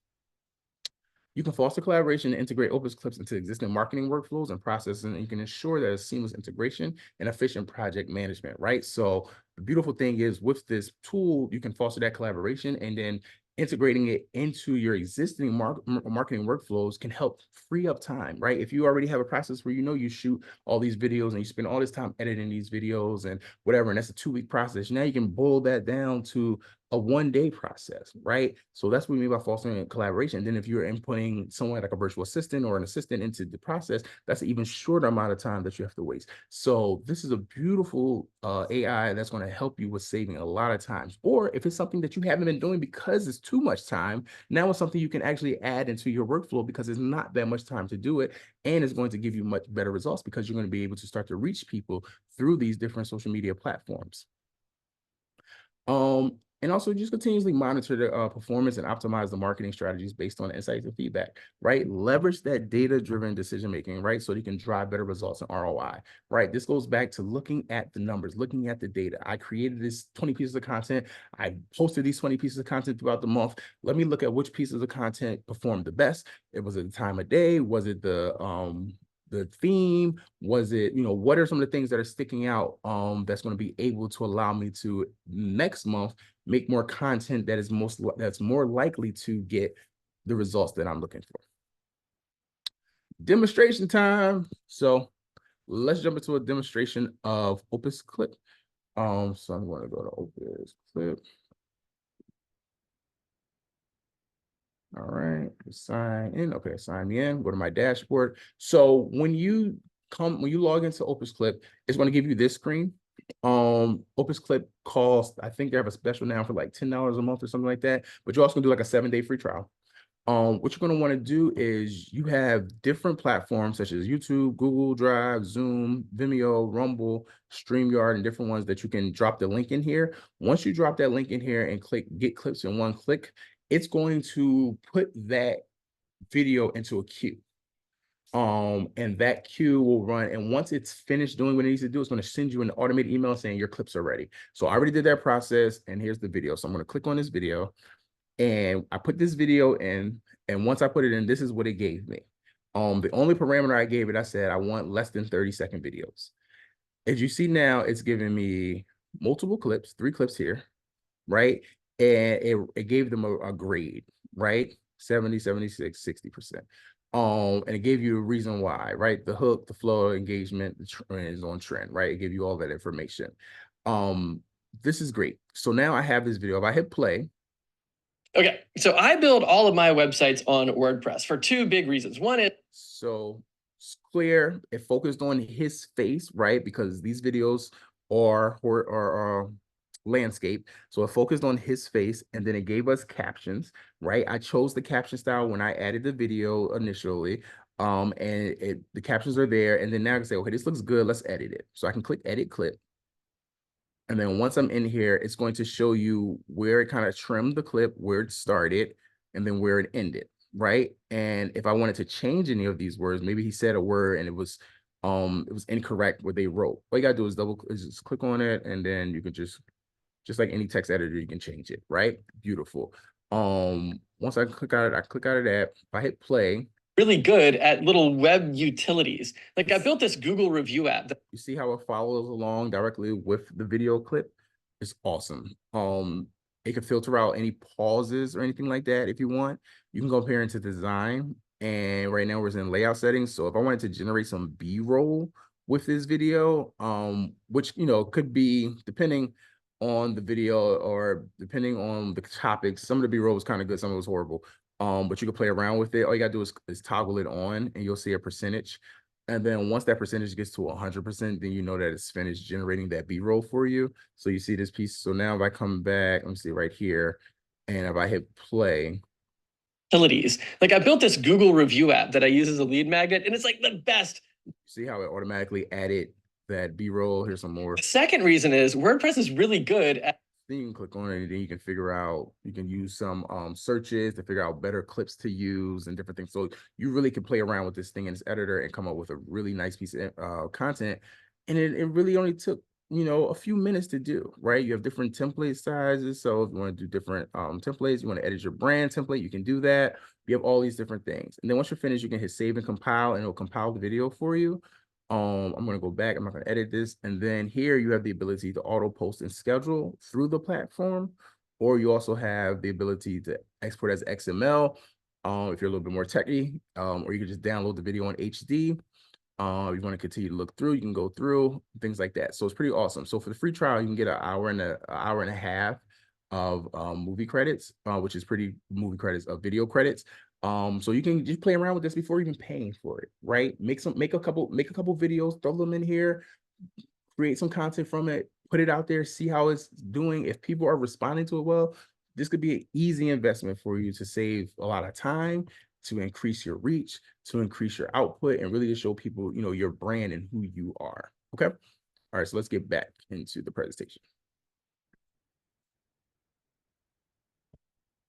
You can foster collaboration and integrate Opus Clips into existing marketing workflows and processes, and you can ensure that it's seamless integration and efficient project management, right? So the beautiful thing is, with this tool, you can foster that collaboration, and then integrating it into your existing marketing workflows can help free up time, right? If you already have a process where you shoot all these videos and you spend all this time editing these videos and whatever, and that's a 2-week process, now you can boil that down to a 1-day process, right? So that's what we mean by fostering collaboration. And then if you're inputting someone like a virtual assistant or an assistant into the process, that's an even shorter amount of time that you have to waste. So this is a beautiful AI that's going to help you with saving a lot of times. Or if it's something that you haven't been doing because it's too much time, now it's something you can actually add into your workflow because it's not that much time to do it. And it's going to give you much better results because you're going to be able to start to reach people through these different social media platforms. And also just continuously monitor the performance and optimize the marketing strategies based on insights and feedback, right? Leverage that data-driven decision-making, right? So you can drive better results in ROI, right? This goes back to looking at the numbers, looking at the data. I created this 20 pieces of content. I posted these 20 pieces of content throughout the month. Let me look at which pieces of content performed the best. It was at the time of day. Was it the theme? Was it, what are some of the things that are sticking out that's going to be able to allow me to next month make more content that's more likely to get the results that I'm looking for. Demonstration time. So let's jump into a demonstration of Opus Clip. So I'm going to go to Opus Clip. All right, sign in. Okay, sign me in. Go to my dashboard. So when you log into Opus Clip, it's going to give you this screen. Opus Clip costs, I think they have a special now for like $10 a month or something like that. But you're also gonna do like a 7-day free trial. What you're going to want to do is you have different platforms such as YouTube, Google Drive, Zoom, Vimeo, Rumble, StreamYard, and different ones that you can drop the link in here. Once you drop that link in here and click get clips in one click, it's going to put that video into a queue. And that queue will run. And once it's finished doing what it needs to do, it's going to send you an automated email saying your clips are ready. So I already did that process, and here's the video. So I'm going to click on this video. And I put this video in, and once I put it in, this is what it gave me. The only parameter I gave it, I said I want less than 30-second videos. As you see now, it's giving me multiple clips, 3 clips here, right? And it gave them a grade, right? 70, 76, 60%. And it gave you a reason why, right? The hook, the flow, engagement, the trend is on trend, right? It gave you all that information. This is great. So now I have this video. If I hit play, okay, so I build all of my websites on WordPress for 2 big reasons. One is, so it's clear, it focused on his face, right? Because these videos are landscape. So it focused on his face, and then it gave us captions, right? I chose the caption style when I added the video initially. And the captions are there. And then now I can say, okay, this looks good. Let's edit it. So I can click edit clip. And then once I'm in here, it's going to show you where it kind of trimmed the clip, where it started, and then where it ended, right? And if I wanted to change any of these words, maybe he said a word and it was incorrect what they wrote. All you gotta do is just click on it, and then you can just like any text editor, you can change it, right? Beautiful. Once I click out of that. If I hit play, really good at little web utilities. Like I built this Google review app. You see how it follows along directly with the video clip? It's awesome. It can filter out any pauses or anything like that if you want. You can go up here into design, and right now we're in layout settings. So if I wanted to generate some B-roll with this video, which could be depending on the video or depending on the topics. Some of the B-roll was kind of good, some of it was horrible. But you can play around with it. All you gotta do is toggle it on, and you'll see a percentage. And then once that percentage gets to 100%, then you know that it's finished generating that B-roll for you. So you see this piece. So now if I come back, let me see right here, and if I hit play. Utilities. Like I built this Google review app that I use as a lead magnet, and it's like the best. See how it automatically added that B-roll? Here's some more. The second reason is WordPress is really good at. Then you can click on it, and then you can figure out, you can use some searches to figure out better clips to use and different things. So you really can play around with this thing in this editor and come up with a really nice piece of content. And it really only took, a few minutes to do, right? You have different template sizes. So if you want to do different templates, you want to edit your brand template, you can do that. You have all these different things. And then once you're finished, you can hit save and compile, and it'll compile the video for you. I'm going to go back. I'm not going to edit this. And then here you have the ability to auto post and schedule through the platform, or you also have the ability to export as XML if you're a little bit more techy, or you can just download the video on HD. If you want to continue to look through, you can go through things like that. So it's pretty awesome. So for the free trial, you can get an hour and a half of movie credits, which is movie credits of video credits. So you can just play around with this before even paying for it, right? Make a couple videos, throw them in here, create some content from it, put it out there, see how it's doing. If people are responding to it well, this could be an easy investment for you to save a lot of time, to increase your reach, to increase your output, and really to show people, your brand and who you are. Okay. All right. So let's get back into the presentation.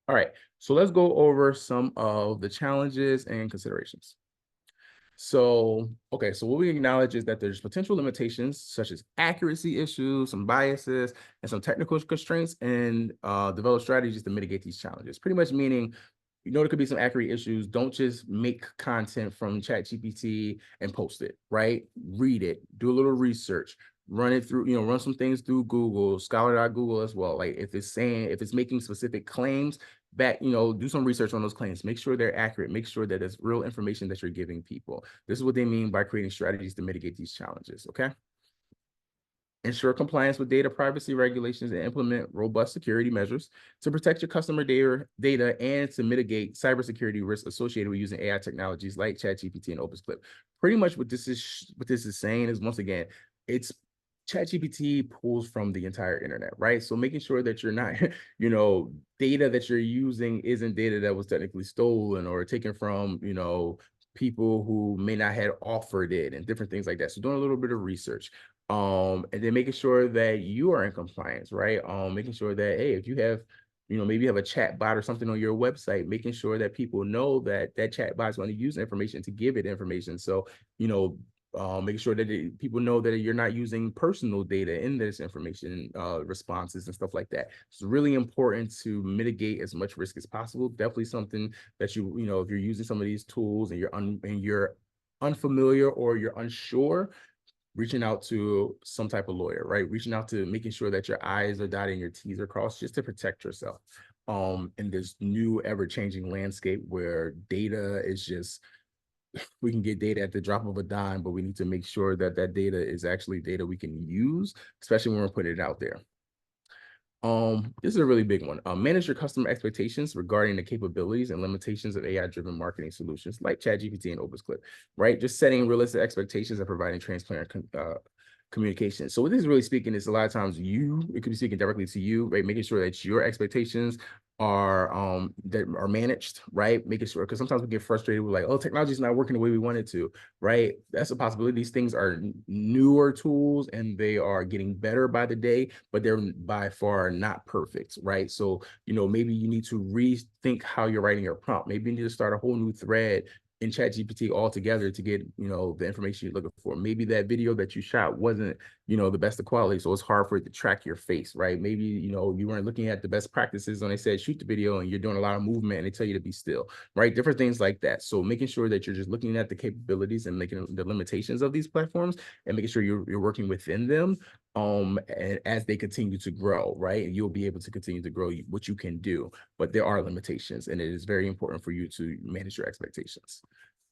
All right, so let's go over some of the challenges and considerations. So, okay, so what we acknowledge is that there's potential limitations such as accuracy issues, some biases, and some technical constraints, and develop strategies to mitigate these challenges. Pretty much meaning, there could be some accuracy issues. Don't just make content from ChatGPT and post it, right? Read it, do a little research, run it through, run some things through Google, Scholar.Google as well. Like if it's making specific claims, back, do some research on those claims, make sure they're accurate, make sure that it's real information that you're giving people. This is what they mean by creating strategies to mitigate these challenges, okay? Ensure compliance with data privacy regulations and implement robust security measures to protect your customer data and to mitigate cybersecurity risks associated with using AI technologies like ChatGPT and OpenClip. Pretty much what this is saying is, once again, it's ChatGPT pulls from the entire internet, right? So making sure that you're not, data that you're using isn't data that was technically stolen or taken from, people who may not have offered it and different things like that. So doing a little bit of research. And then making sure that you are in compliance, right? Making sure that, hey, if you have, maybe you have a chat bot or something on your website, making sure that people know that that chat bot is going to use information to give it information. So, making sure that people know that you're not using personal data in this information responses and stuff like that. It's really important to mitigate as much risk as possible. Definitely something that if you're using some of these tools and you're unfamiliar or you're unsure, reaching out to some type of lawyer, right? Reaching out to making sure that your I's are dotted and your T's are crossed, just to protect yourself. In this new ever-changing landscape where data is just, we can get data at the drop of a dime, but we need to make sure that that data is actually data we can use, especially when we're putting it out there. This is a really big one. Manage your customer expectations regarding the capabilities and limitations of AI-driven marketing solutions like ChatGPT and OpenClip, right? Just setting realistic expectations and providing transparent communication. So what this is really speaking is, a lot of times it could be speaking directly to you, right? Making sure that your expectations are managed, right? Making sure, because sometimes we get frustrated with, like, oh, technology is not working the way we want it to, right? That's a possibility. These things are newer tools and they are getting better by the day, but they're by far not perfect, right? So, maybe you need to rethink how you're writing your prompt. Maybe you need to start a whole new thread in ChatGPT altogether to get, the information you're looking for. Maybe that video that you shot wasn't, the best of quality, so it's hard for it to track your face, right? Maybe, you weren't looking at the best practices when they said shoot the video and you're doing a lot of movement and they tell you to be still, right? Different things like that. So making sure that you're just looking at the capabilities and making the limitations of these platforms and making sure you're working within them, and as they continue to grow, right? You'll be able to continue to grow what you can do, but there are limitations, and it is very important for you to manage your expectations.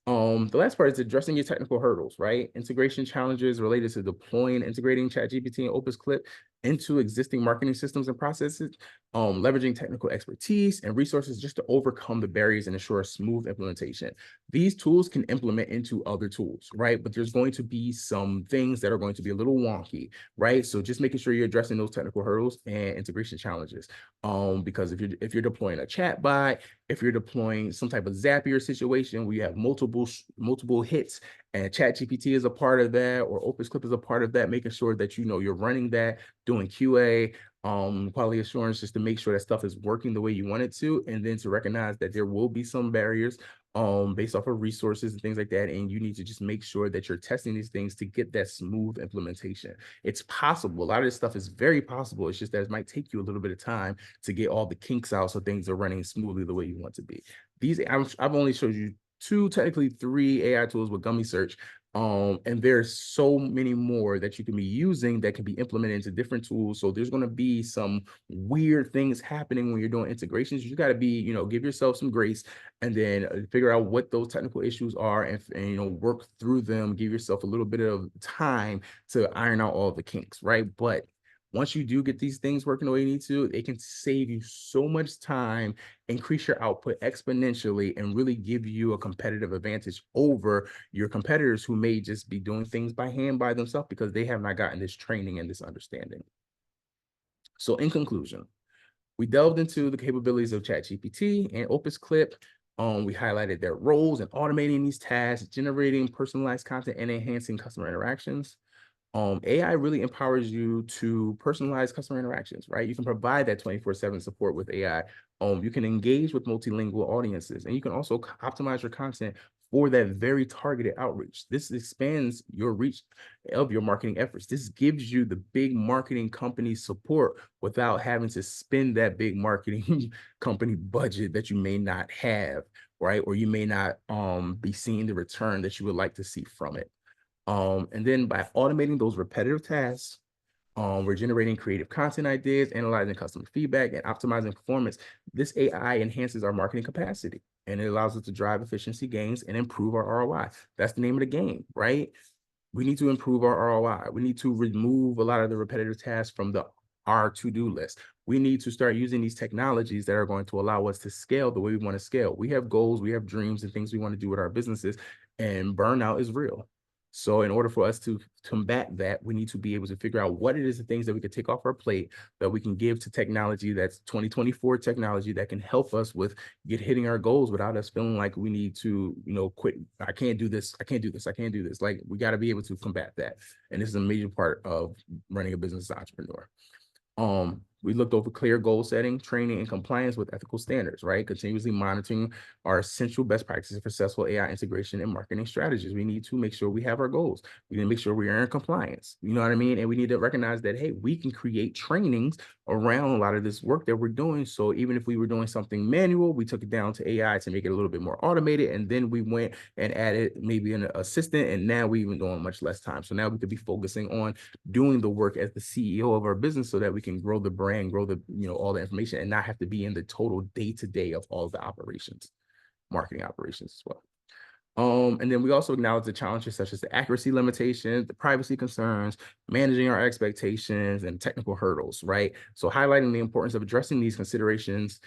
The last part is addressing your technical hurdles, right? Integration challenges related to deploying, integrating ChatGPT and OpenClip into existing marketing systems and processes, leveraging technical expertise and resources just to overcome the barriers and ensure a smooth implementation. These tools can implement into other tools, right? But there's going to be some things that are going to be a little wonky, right? So just making sure you're addressing those technical hurdles and integration challenges. Because if you're deploying a chat bot, if you're deploying some type of Zapier situation where you have multiple hits and ChatGPT is a part of that, or OpenClip is a part of that, making sure that you're running that, doing QA, quality assurance, just to make sure that stuff is working the way you want it to, and then to recognize that there will be some barriers based off of resources and things like that, and you need to just make sure that you're testing these things to get that smooth implementation. It's possible. A lot of this stuff is very possible. It's just that it might take you a little bit of time to get all the kinks out so things are running smoothly the way you want to be. I've only showed you technically three AI tools with Gummy Search. And there's so many more that you can be using that can be implemented into different tools. So there's going to be some weird things happening when you're doing integrations. You got to be, give yourself some grace, and then figure out what those technical issues are, and work through them. Give yourself a little bit of time to iron out all the kinks, right? But once you do get these things working the way you need to, it can save you so much time, increase your output exponentially, and really give you a competitive advantage over your competitors who may just be doing things by hand by themselves because they have not gotten this training and this understanding. So in conclusion, we delved into the capabilities of ChatGPT and OpenClip. We highlighted their roles in automating these tasks, generating personalized content, and enhancing customer interactions. AI really empowers you to personalize customer interactions, right? You can provide that 24/7 support with AI. You can engage with multilingual audiences, and you can also optimize your content for that very targeted outreach. This expands your reach of your marketing efforts. This gives you the big marketing company support without having to spend that big marketing company budget that you may not have, right? Or you may not be seeing the return that you would like to see from it. And then by automating those repetitive tasks, We're generating creative content ideas, analyzing customer feedback, and optimizing performance. This AI enhances our marketing capacity and it allows us to drive efficiency gains and improve our ROI. That's the name of the game, right? We need to improve our ROI. We need to remove a lot of the repetitive tasks from our to-do list. We need to start using these technologies that are going to allow us to scale the way we want to scale. We have goals, we have dreams and things we want to do with our businesses, and burnout is real. So in order for us to combat that, we need to be able to figure out what it is, the things that we could take off our plate that we can give to technology that's 2024 technology that can help us with hitting our goals without us feeling like we need to, quit. I can't do this. I can't do this. I can't do this. Like, we got to be able to combat that. And this is a major part of running a business as an entrepreneur. We looked over clear goal setting, training, and compliance with ethical standards, right? Continuously monitoring our essential best practices for successful AI integration and marketing strategies. We need to make sure we have our goals. We need to make sure we are in compliance. You know what I mean? And we need to recognize that, hey, we can create trainings around a lot of this work that we're doing. So even if we were doing something manual, we took it down to AI to make it a little bit more automated. And then we went and added maybe an assistant. And now we're even doing much less time. So now we could be focusing on doing the work as the CEO of our business so that we can grow the brand, grow the, all the information and not have to be in the total day-to-day of all the operations, marketing operations as well. And then we also acknowledge the challenges such as the accuracy limitations, the privacy concerns, managing our expectations, and technical hurdles, right? So highlighting the importance of addressing these considerations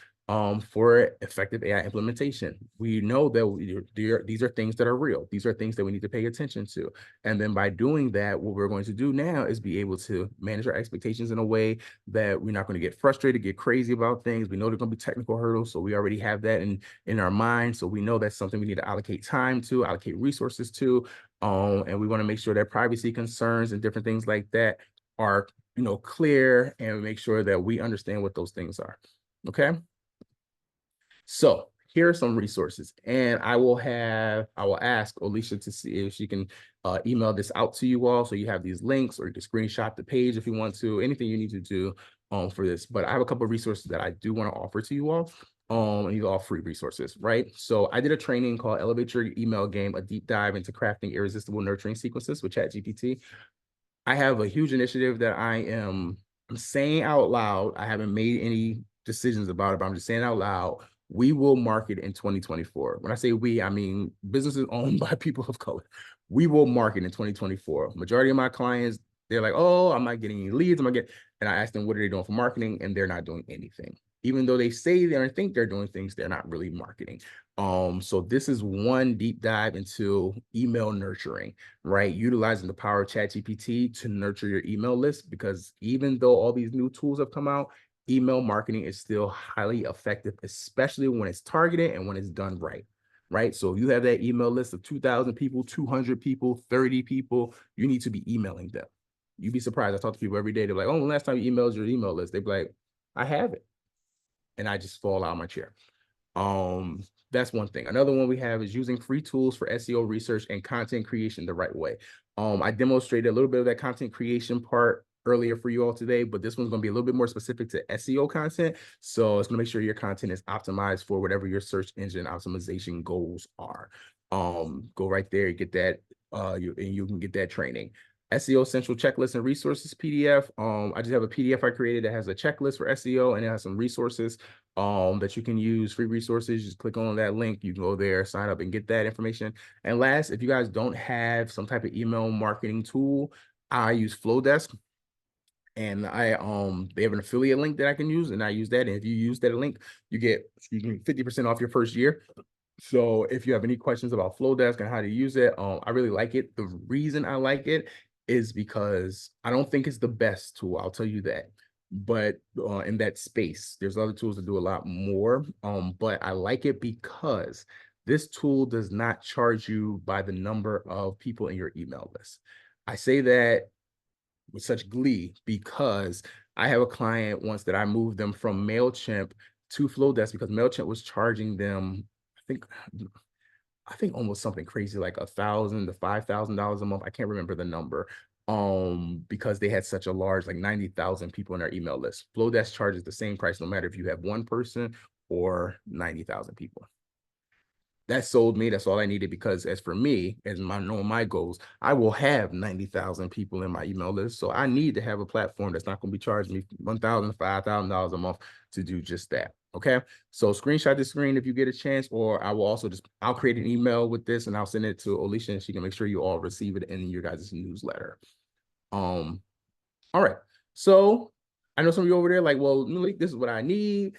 for effective AI implementation. We know that these are things that are real. These are things that we need to pay attention to. And then by doing that, what we're going to do now is be able to manage our expectations in a way that we're not going to get frustrated, get crazy about things. We know there's going to be technical hurdles. So we already have that in our mind. So we know that's something we need to allocate time to, allocate resources to. And we want to make sure that privacy concerns and different things like that are, clear, and make sure that we understand what those things are. Okay. So here are some resources, and I will ask Alicia to see if she can email this out to you all. So you have these links, or you can screenshot the page if you want to, anything you need to do for this. But I have a couple of resources that I do want to offer to you all. And these are all free resources, right? So I did a training called Elevate Your Email Game, a deep dive into crafting irresistible nurturing sequences with ChatGPT. I have a huge initiative that I'm saying out loud. I haven't made any decisions about it, but I'm just saying out loud. We will market in 2024. When I say we, I mean businesses owned by people of color. We will market in 2024. Majority of my clients, they're like, oh, I'm not getting any leads. And I ask them, what are they doing for marketing? And they're not doing anything. Even though they say they think they're doing things, they're not really marketing. So this is one deep dive into email nurturing, right? Utilizing the power of ChatGPT to nurture your email list, because even though all these new tools have come out, email marketing is still highly effective, especially when it's targeted and when it's done right, right? So you have that email list of 2,000 people, 200 people, 30 people, you need to be emailing them. You'd be surprised. I talk to people every day. They're like, oh, last time you emailed your email list, they'd be like, I have it. And I just fall out of my chair. That's one thing. Another one we have is using free tools for SEO research and content creation the right way. I demonstrated a little bit of that content creation part earlier for you all today, but this one's going to be a little bit more specific to SEO content. So it's going to make sure your content is optimized for whatever your search engine optimization goals are. Go right there, get that, you can get that training. SEO Central Checklist and Resources PDF. I just have a PDF I created that has a checklist for SEO, and it has some resources that you can use, free resources. Just click on that link, you can go there, sign up and get that information. And last, if you guys don't have some type of email marketing tool, I use Flowdesk. And they have an affiliate link that I can use, and I use that. And if you use that link, you get 50% off your first year. So if you have any questions about Flowdesk and how to use it, I really like it. The reason I like it is because I don't think it's the best tool. I'll tell you that. But in that space, there's other tools that do a lot more. But I like it because this tool does not charge you by the number of people in your email list. I say that with such glee because I have a client once that I moved them from MailChimp to Flowdesk because MailChimp was charging them, I think almost something crazy like $1,000 to $5,000 a month. I can't remember the number. Because they had such a large, like 90,000 people in their email list. Flowdesk charges the same price no matter if you have one person or 90,000 people. that sold me. That's all I needed, because as for me, as my knowing my goals, I will have 90,000 people in my email list. So I need to have a platform that's not going to be charging me $1,000, $5,000 a month to do just that. Okay. So screenshot the screen if you get a chance, or I will also I'll create an email with this and I'll send it to Alicia and she can make sure you all receive it in your guys' newsletter. All right. So I know some of you over there like, well, Malik, this is what I need,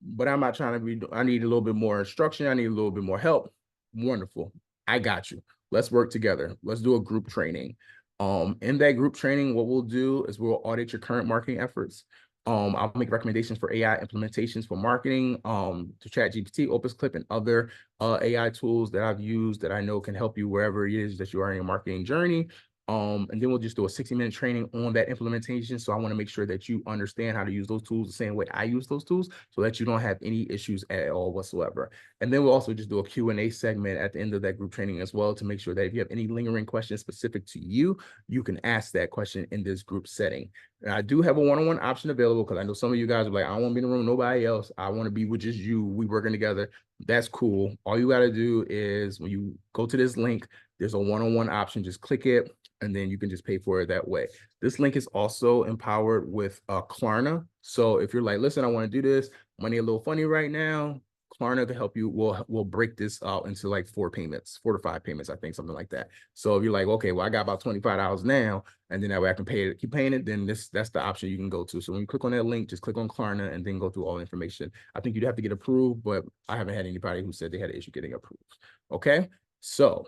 but I'm not trying to be, I need a little bit more instruction. I need a little bit more help. Wonderful. I got you. Let's work together. Let's do a group training. In that group training, what we'll do is we'll audit your current marketing efforts. I'll make recommendations for AI implementations for marketing, to ChatGPT, OpusClip, and other AI tools that I've used that I know can help you wherever it is that you are in your marketing journey. And then we'll just do a 60-minute training on that implementation. So I want to make sure that you understand how to use those tools the same way I use those tools, so that you don't have any issues at all whatsoever. And then we'll also just do a Q&A segment at the end of that group training as well, to make sure that if you have any lingering questions specific to you, you can ask that question in this group setting. And I do have a one-on-one option available, because I know some of you guys are like, I don't want to be in the room with nobody else. I want to be with just you. We working together. That's cool. All you got to do is when you go to this link, there's a one-on-one option. Just click it, and then you can just pay for it that way. This link is also empowered with Klarna. So if you're like, listen, I want to do this, money a little funny right now, Klarna to help you. We'll break this out into like 4 to 5 payments, I think, something like that. So if you're like, okay, well, I got about $25 now, and then that way I can pay it, keep paying it, then that's the option you can go to. So when you click on that link, just click on Klarna and then go through all the information. I think you'd have to get approved, but I haven't had anybody who said they had an issue getting approved. Okay, so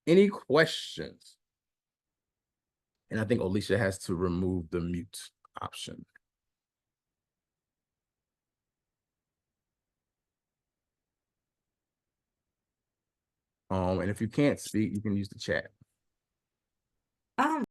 any questions? And I think Alicia has to remove the mute option. And if you can't speak, you can use the chat.